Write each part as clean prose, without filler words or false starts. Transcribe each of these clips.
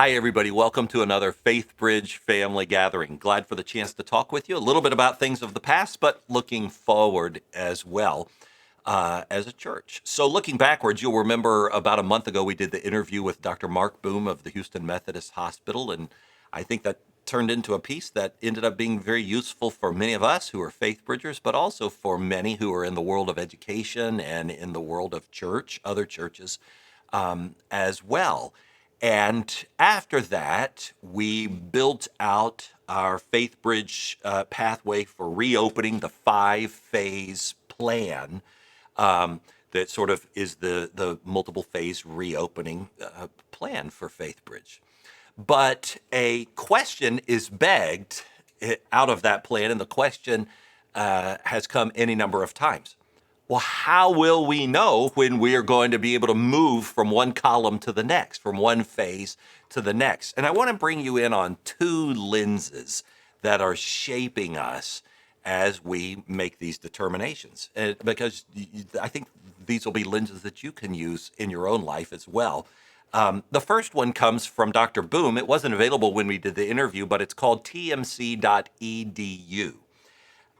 Hi, everybody. Welcome to another Faithbridge family gathering. Glad for the chance to talk with you a little bit about things of the past, but looking forward as well as a church. So, looking backwards, you'll remember about a month ago we did the interview with Dr. Mark Boom of the Houston Methodist Hospital, and I think that turned into a piece that ended up being very useful for many of us who are Faithbridgers, but also for many who are in the world of education and in the world of church, other churches as well. And after that, we built out our Faithbridge pathway for reopening, the 5-phase plan that sort of is the multiple phase reopening plan for Faithbridge. But a question is begged out of that plan, and the question has come any number of times. Well, how will we know when we are going to be able to move from one column to the next, from one phase to the next? And I want to bring you in on two lenses that are shaping us as we make these determinations, because I think these will be lenses that you can use in your own life as well. The first one comes from Dr. Boom. It wasn't available when we did the interview, but it's called TMCEDU.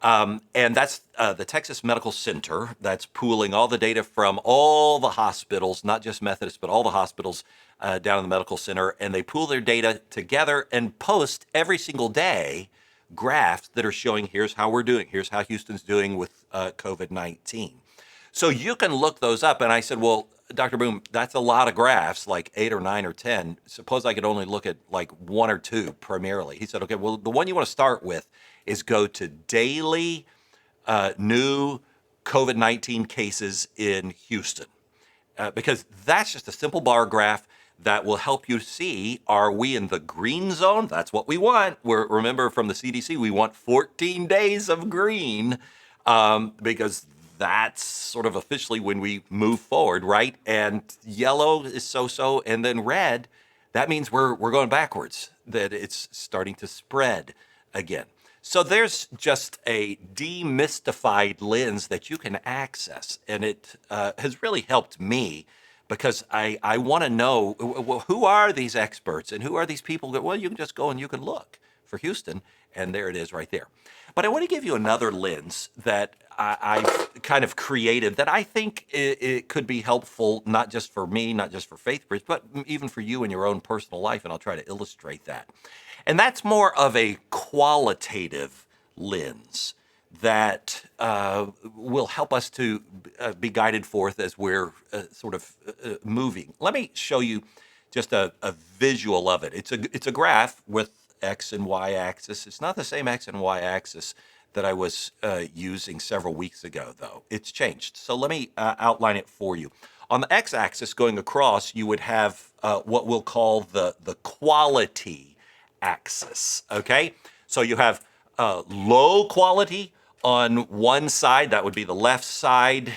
And that's the Texas Medical Center that's pooling all the data from all the hospitals, not just Methodist, but all the hospitals down in the medical center. And they pool their data together and post every single day graphs that are showing here's how we're doing, here's how Houston's doing with COVID-19. So you can look those up. And I said, well, Dr. Boom, that's a lot of graphs, like 8 or 9 or 10. Suppose I could only look at like 1 or 2 primarily. He said, okay, well, the one you want to start with is go to daily new COVID-19 cases in Houston, because that's just a simple bar graph that will help you see, are we in the green zone? That's what we want. Remember from the CDC, we want 14 days of green because that's sort of officially when we move forward, right? And yellow is so-so, and then red, that means we're going backwards, that it's starting to spread again. So there's just a demystified lens that you can access, and it has really helped me because I want to know, well, who are these experts and who are these people that, well, you can just go and you can look for Houston, and there it is right there. But I want to give you another lens that I've kind of created that I think it could be helpful, not just for me, not just for Faithbridge, but even for you in your own personal life, and I'll try to illustrate that. And that's more of a qualitative lens that will help us to be guided forth as we're sort of moving. Let me show you just a visual of it. It's a graph with X and Y axis. It's not the same X and Y axis that I was using several weeks ago, though. It's changed. So let me outline it for you. On the X axis going across, you would have what we'll call the quality axis, okay? So you have low quality on one side, that would be the left side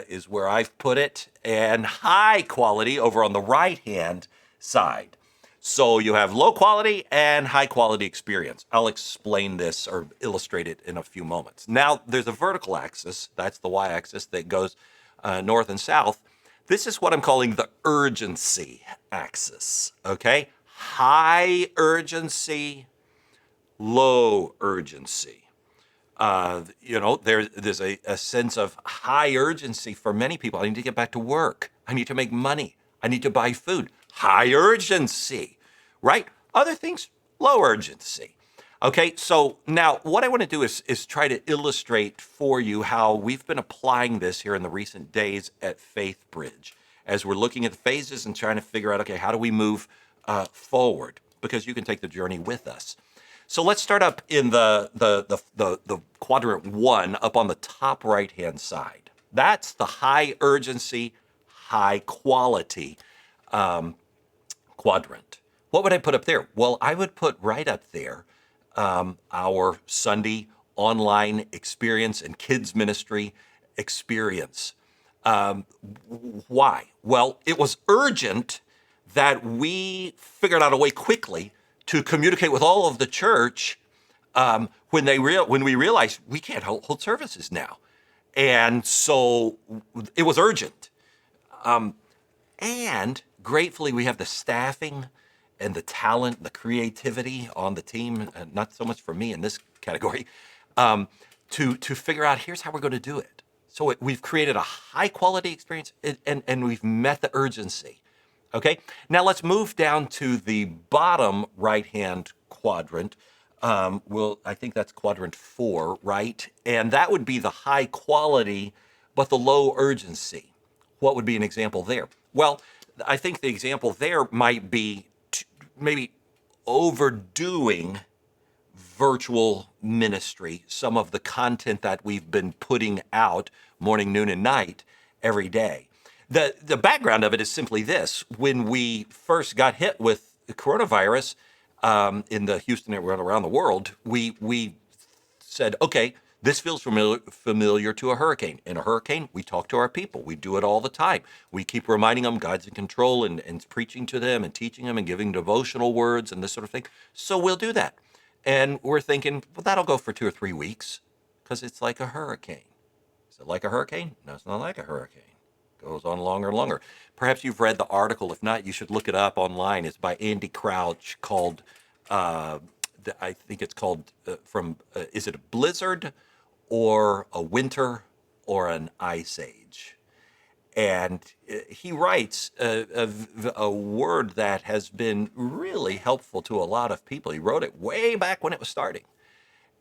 is where I've put it, and high quality over on the right-hand side. So you have low quality and high quality experience. I'll explain this or illustrate it in a few moments. Now, there's a vertical axis, that's the y-axis that goes north and south. This is what I'm calling the urgency axis, okay? High urgency, low urgency. There's a sense of high urgency for many people. I need to get back to work. I need to make money. I need to buy food. High urgency, right? Other things, low urgency. Okay, so now what I want to do is try to illustrate for you how we've been applying this here in the recent days at Faithbridge as we're looking at the phases and trying to figure out, okay, how do we move forward? Because you can take the journey with us. So let's start up in the quadrant 1 up on the top right-hand side. That's the high urgency, high quality quadrant. What would I put up there? Well, I would put right up there our Sunday online experience and kids ministry experience. Why? Well, it was urgent that we figured out a way quickly to communicate with all of the church when we realized we can't hold services now. And so it was urgent. And gratefully, we have the staffing and the talent, the creativity on the team, not so much for me in this category, um, to figure out here's how we're going to do it. So we've created a high quality experience, and we've met the urgency. Okay, now let's move down to the bottom right hand quadrant. I think that's quadrant 4, right? And that would be the high quality, but the low urgency. What would be an example there? Well, I think the example there might be maybe overdoing virtual ministry, some of the content that we've been putting out morning, noon, and night every day. The background of it is simply this. When we first got hit with the coronavirus in the Houston area and around the world, we said, okay, this feels familiar to a hurricane. In a hurricane, we talk to our people. We do it all the time. We keep reminding them God's in control and preaching to them and teaching them and giving devotional words and this sort of thing. So we'll do that. And we're thinking, well, that'll go for 2 or 3 weeks because it's like a hurricane. Is it like a hurricane? No, it's not like a hurricane. It goes on longer and longer. Perhaps you've read the article. If not, you should look it up online. It's by Andy Crouch called, I think it's called is it a blizzard or a winter or an ice age? And he writes a word that has been really helpful to a lot of people. He wrote it way back when it was starting.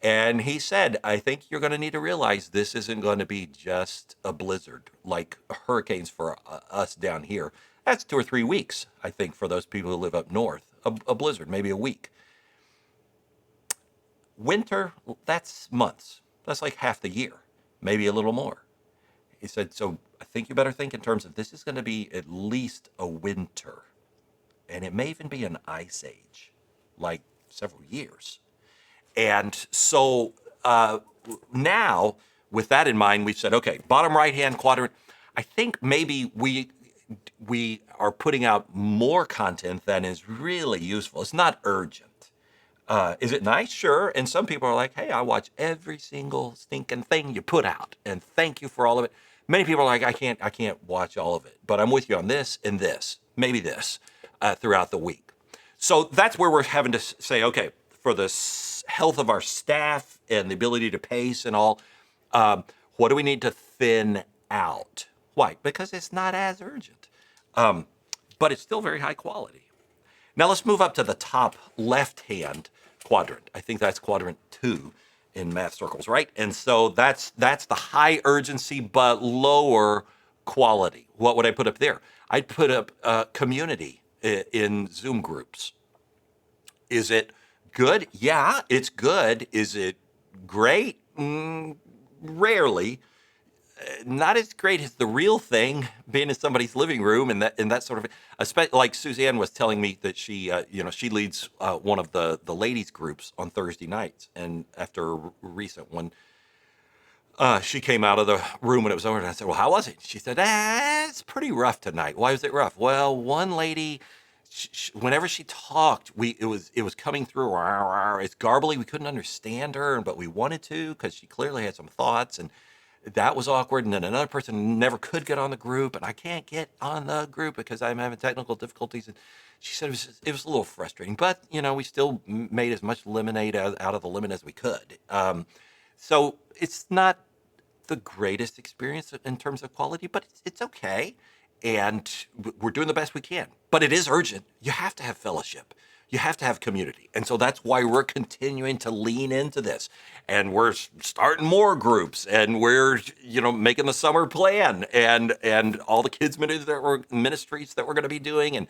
And he said, I think you're going to need to realize this isn't going to be just a blizzard like hurricanes for us down here. That's 2 or 3 weeks, I think, for those people who live up north. A blizzard, maybe a week. Winter, that's months. That's like half the year, maybe a little more. He said, so I think you better think in terms of this is going to be at least a winter. And it may even be an ice age, like several years. And so now, with that in mind, we've said, okay, bottom right-hand quadrant, I think maybe we are putting out more content than is really useful. It's not urgent. Is it nice? Sure. And some people are like, hey, I watch every single stinking thing you put out, and thank you for all of it. Many people are like, I can't watch all of it, but I'm with you on this and this, maybe this, throughout the week. So that's where we're having to say, okay, for the health of our staff and the ability to pace and all, what do we need to thin out? Why? Because it's not as urgent, but it's still very high quality. Now let's move up to the top left-hand quadrant. I think that's quadrant 2 in math circles, right? And so that's the high urgency but lower quality. What would I put up there? I'd put up community in Zoom groups. Is it good? Yeah, it's good. Is it great? Rarely. Not as great as the real thing, being in somebody's living room and that sort of. Like Suzanne was telling me that she leads one of the ladies groups on Thursday nights, and after a recent one, she came out of the room when it was over, and I said, "Well, how was it?" She said, "It's pretty rough tonight." Why was it rough? Well, one lady, whenever she talked, it was coming through. It's garbly. We couldn't understand her, but we wanted to because she clearly had some thoughts and. That was awkward. And then another person never could get on the group, and I can't get on the group because I'm having technical difficulties. And she said it was a little frustrating, but we still made as much lemonade out of the lemon as we could. So it's not the greatest experience in terms of quality, but it's okay. And we're doing the best we can. But it is urgent. You have to have fellowship. You have to have community. And so that's why we're continuing to lean into this. And we're starting more groups, and we're, making the summer plan and all the kids ministries that we're going to be doing, and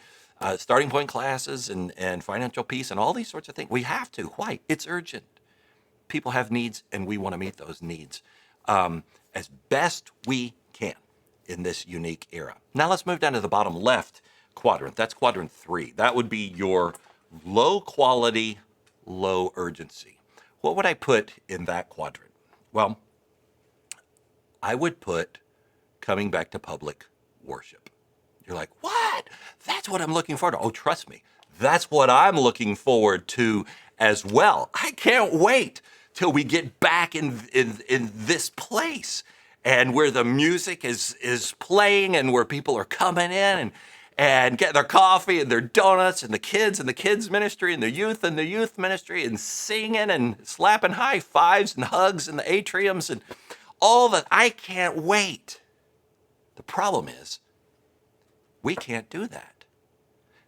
starting point classes and financial peace and all these sorts of things. We have to. Why? It's urgent. People have needs, and we want to meet those needs as best we can in this unique era. Now let's move down to the bottom left quadrant. That's quadrant 3. That would be your low quality, low urgency. What would I put in that quadrant? Well, I would put coming back to public worship. You're like, what? That's what I'm looking forward to. Oh, trust me, that's what I'm looking forward to as well. I can't wait till we get back in this place and where the music is playing and where people are coming in and getting their coffee and their donuts, and the kids ministry, and the youth ministry, and singing and slapping high fives and hugs in the atriums and all that. I can't wait. The problem is we can't do that.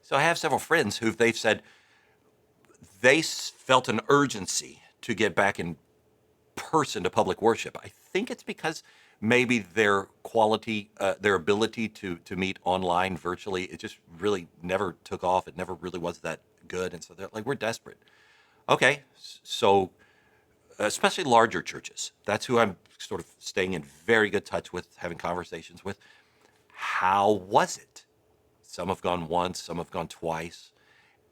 So I have several friends who they've said they felt an urgency to get back in person to public worship. I think it's because maybe their their ability to meet online virtually, it just really never took off. It never really was that good. And so they're like, we're desperate. Okay, so especially larger churches, that's who I'm sort of staying in very good touch with, having conversations with. How was it? Some have gone once, some have gone twice.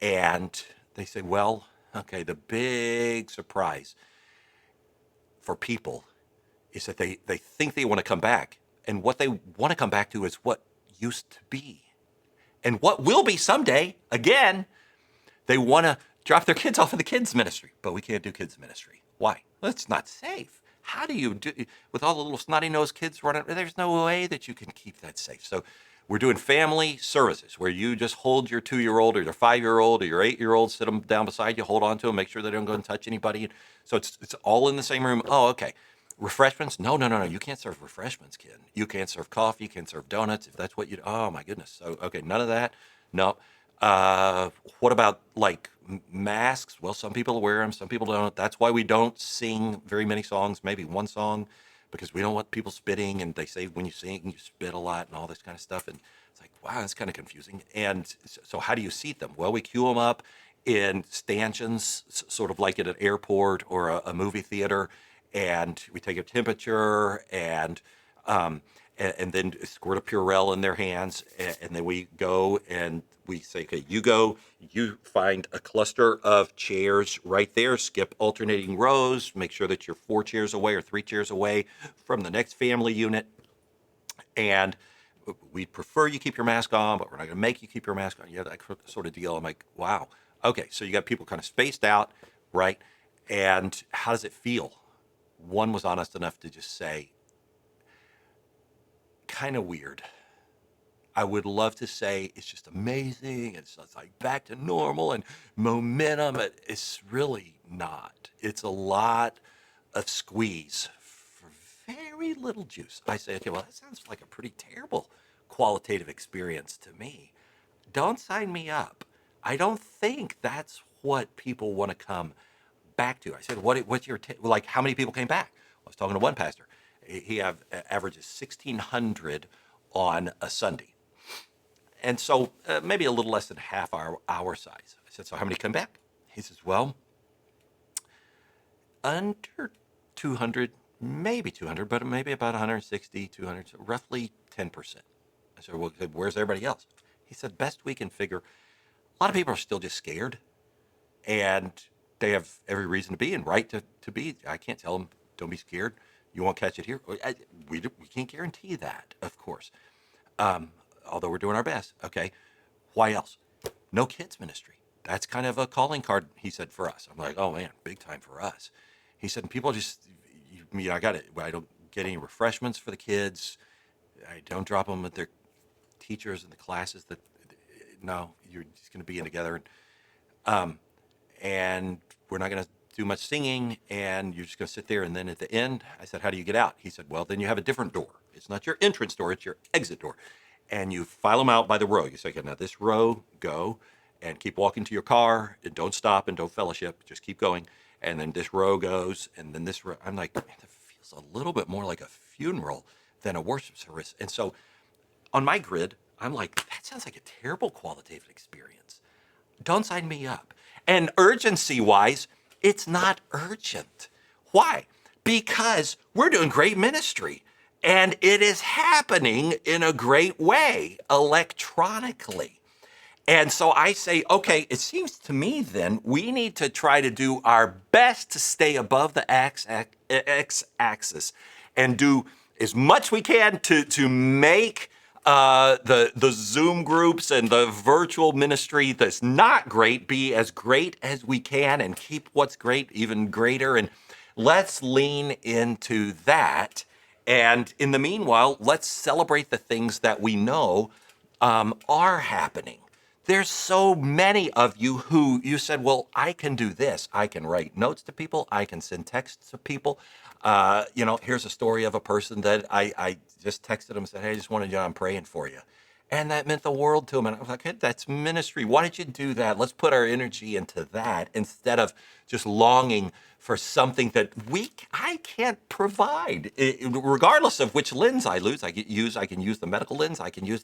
And they say, well, okay, the big surprise for people is that they think they want to come back. And what they want to come back to is what used to be. And what will be someday, again, they want to drop their kids off in the kids ministry. But we can't do kids ministry. Why? Well, it's not safe. How do you do, with all the little snotty-nosed kids running, there's no way that you can keep that safe. So we're doing family services where you just hold your 2-year-old or your 5-year-old or your 8-year-old, sit them down beside you, hold on to them, make sure they don't go and touch anybody. So it's all in the same room. Oh, okay. Refreshments? No. You can't serve refreshments, kid. You can't serve coffee. You can't serve donuts. If that's what you, oh my goodness. So, okay, none of that. No. What about like masks? Well, some people wear them, some people don't. That's why we don't sing very many songs, maybe one song, because we don't want people spitting. And they say when you sing, you spit a lot and all this kind of stuff. And it's like, wow, that's kind of confusing. And so how do you seat them? Well, we queue them up in stanchions, sort of like at an airport or a movie theater. And we take a temperature and then squirt a Purell in their hands. And then we go and we say, okay, you go, you find a cluster of chairs right there, skip alternating rows, make sure that you're 4 chairs away or 3 chairs away from the next family unit. And we prefer you keep your mask on, but we're not going to make you keep your mask on. Yeah, that sort of deal. I'm like, wow. Okay, so you got people kind of spaced out, right? And how does it feel? One was honest enough to just say, kind of weird. I would love to say it's just amazing. It's like back to normal and momentum. It's really not. It's a lot of squeeze for very little juice. I say, okay, well, that sounds like a pretty terrible qualitative experience to me. Don't sign me up. I don't think that's what people want to come back to. I said, what's your, like, how many people came back? I was talking to one pastor. He averages 1,600 on a Sunday. And so maybe a little less than half our size. I said, so how many come back? He says, well, under 200, maybe 200, but maybe about 160, 200, so roughly 10%. I said, well, where's everybody else? He said, best we can figure, a lot of people are still just scared. And they have every reason to be and right to be. I can't tell them, don't be scared. You won't catch it here. We can't guarantee that, of course. Although we're doing our best. Okay. Why else? No kids ministry. That's kind of a calling card, he said, for us. I'm like, oh man, big time for us. He said, people just, I got it. I don't get any refreshments for the kids. I don't drop them with their teachers in the classes that, no, you're just going to be in together. And we're not going to do much singing, and you're just going to sit there. And then at the end, I said, how do you get out? He said, well, then you have a different door. It's not your entrance door, it's your exit door. And you file them out by the row. You say, okay, now this row, go, and keep walking to your car, and don't stop, and don't fellowship. Just keep going. And then this row goes, and then this row. I'm like, man, that feels a little bit more like a funeral than a worship service. And so on my grid, I'm like, that sounds like a terrible qualitative experience. Don't sign me up. And urgency-wise, it's not urgent. Why? Because we're doing great ministry. And it is happening in a great way electronically. And so I say, okay, it seems to me then we need to try to do our best to stay above the x-axis and do as much we can to make the Zoom groups and the virtual ministry that's not great be as great as we can and keep what's great even greater. And let's lean into that. And in the meanwhile, let's celebrate the things that we know are happening. There's so many of you who you said, well, I can do this. I can write notes to people. I can send texts to people. Here's a story of a person that I just texted him and said, hey, I just wanted you to know I'm praying for you. And that meant the world to him. And I was like, hey, that's ministry. Why don't you do that? Let's put our energy into that instead of just longing for something that I can't provide. Regardless of which lens I use, I can use the medical lens. I can use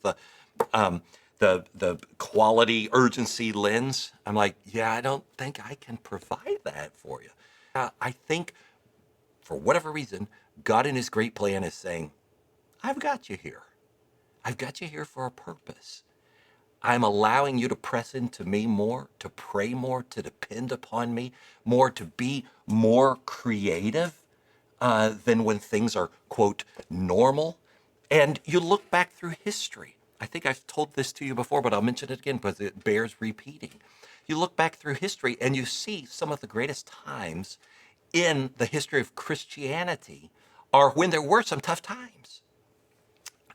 um, the quality urgency lens. I'm like, yeah, I don't think I can provide that for you. I think for whatever reason, God in his great plan is saying, I've got you here. I've got you here for a purpose. I'm allowing you to press into me more, to pray more, to depend upon me more, to be more creative than when things are, quote, normal. And you look back through history. I think I've told this to you before, but I'll mention it again because it bears repeating. You look back through history and you see some of the greatest times in the history of Christianity are when there were some tough times.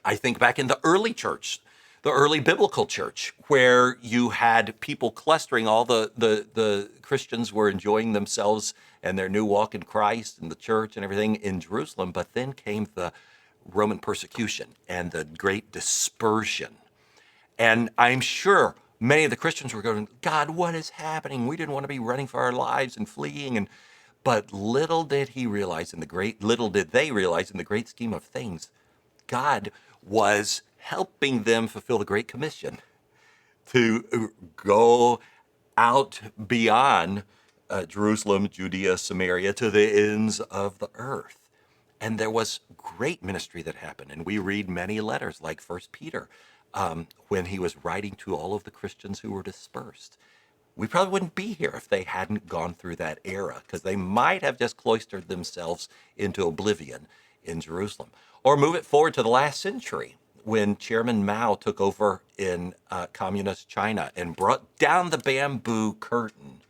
I think back in the early church, the early biblical church, where you had people clustering, all the Christians were enjoying themselves and their new walk in Christ and the church and everything in Jerusalem. But then came the Roman persecution and the great dispersion. And I'm sure many of the Christians were going, God, what is happening? We didn't want to be running for our lives and fleeing. But little did they realize in the great scheme of things, God was helping them fulfill the Great Commission to go out beyond Jerusalem, Judea, Samaria, to the ends of the earth. And there was great ministry that happened. And we read many letters like First Peter when he was writing to all of the Christians who were dispersed. We probably wouldn't be here if they hadn't gone through that era, because they might have just cloistered themselves into oblivion in Jerusalem. Or move it forward to the last century when Chairman Mao took over in communist China and brought down the bamboo curtain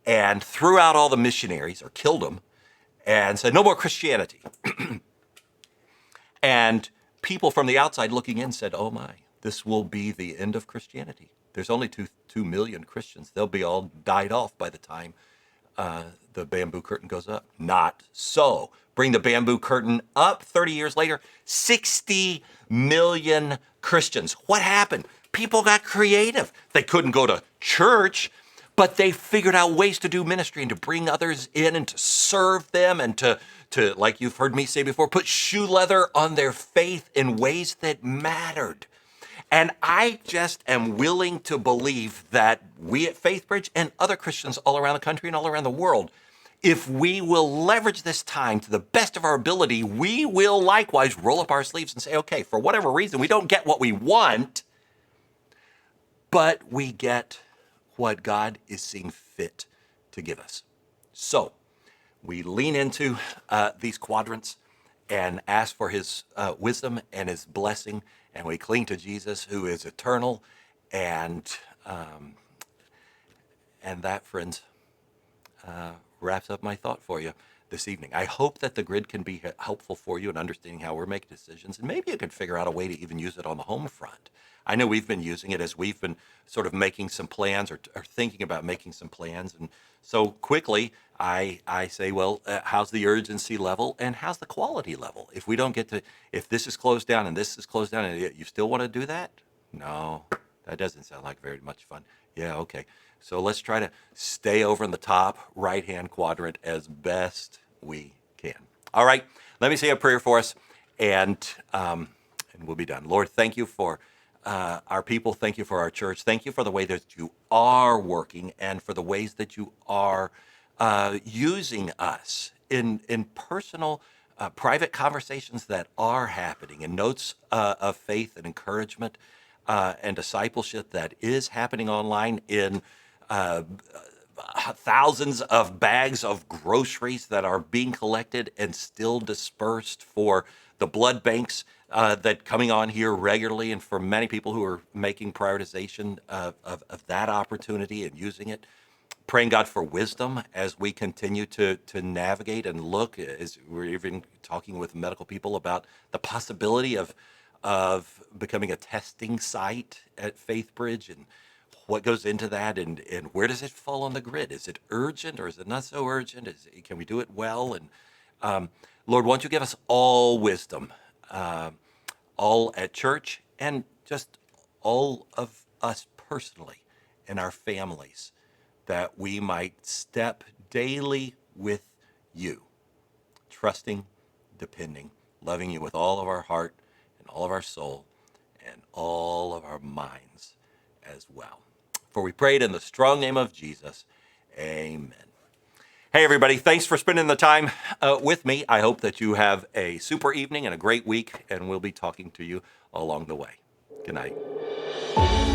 and threw out all the missionaries or killed them and said, no more Christianity. And people from the outside looking in said, oh my, this will be the end of Christianity. There's only 2 million Christians. They'll be all died off by the time the bamboo curtain goes up. Not so. Bring the bamboo curtain up 30 years later, 60 million Christians. What happened? People got creative. They couldn't go to church, but they figured out ways to do ministry and to bring others in and to serve them and to like you've heard me say before, put shoe leather on their faith in ways that mattered. And I just am willing to believe that we at Faithbridge and other Christians all around the country and all around the world, if we will leverage this time to the best of our ability, we will likewise roll up our sleeves and say, okay, for whatever reason, we don't get what we want, but we get what God is seeing fit to give us. So we lean into these quadrants and ask for his wisdom and his blessing, and we cling to Jesus, who is eternal, and that, friends, wraps up my thought for you this evening. I hope that the grid can be helpful for you in understanding how we're making decisions, and maybe you can figure out a way to even use it on the home front. I know we've been using it as we've been sort of making some plans or thinking about making some plans, and so quickly I say, well, how's the urgency level and how's the quality level? If we don't get to, if this is closed down and this is closed down, and you still want to do that? No, that doesn't sound like very much fun. Yeah, okay. So let's try to stay over in the top right-hand quadrant as best we can. All right, let me say a prayer for us, and we'll be done. Lord, thank you for our people. Thank you for our church. Thank you for the way that you are working and for the ways that you are using us in personal, private conversations that are happening, and notes of faith and encouragement and discipleship that is happening online, in thousands of bags of groceries that are being collected and still dispersed for the blood banks that coming on here regularly, and for many people who are making prioritization of that opportunity and using it. Praying God for wisdom as we continue to navigate and look, as we're even talking with medical people about the possibility of of becoming a testing site at Faithbridge and what goes into that and where does it fall on the grid? Is it urgent or is it not so urgent? Can we do it well? And Lord, won't you give us all wisdom, all at church and just all of us personally and our families, that we might step daily with you, trusting, depending, loving you with all of our heart and all of our soul and all of our minds as well. For we prayed in the strong name of Jesus. Amen. Hey, everybody. Thanks for spending the time with me. I hope that you have a super evening and a great week, and we'll be talking to you along the way. Good night.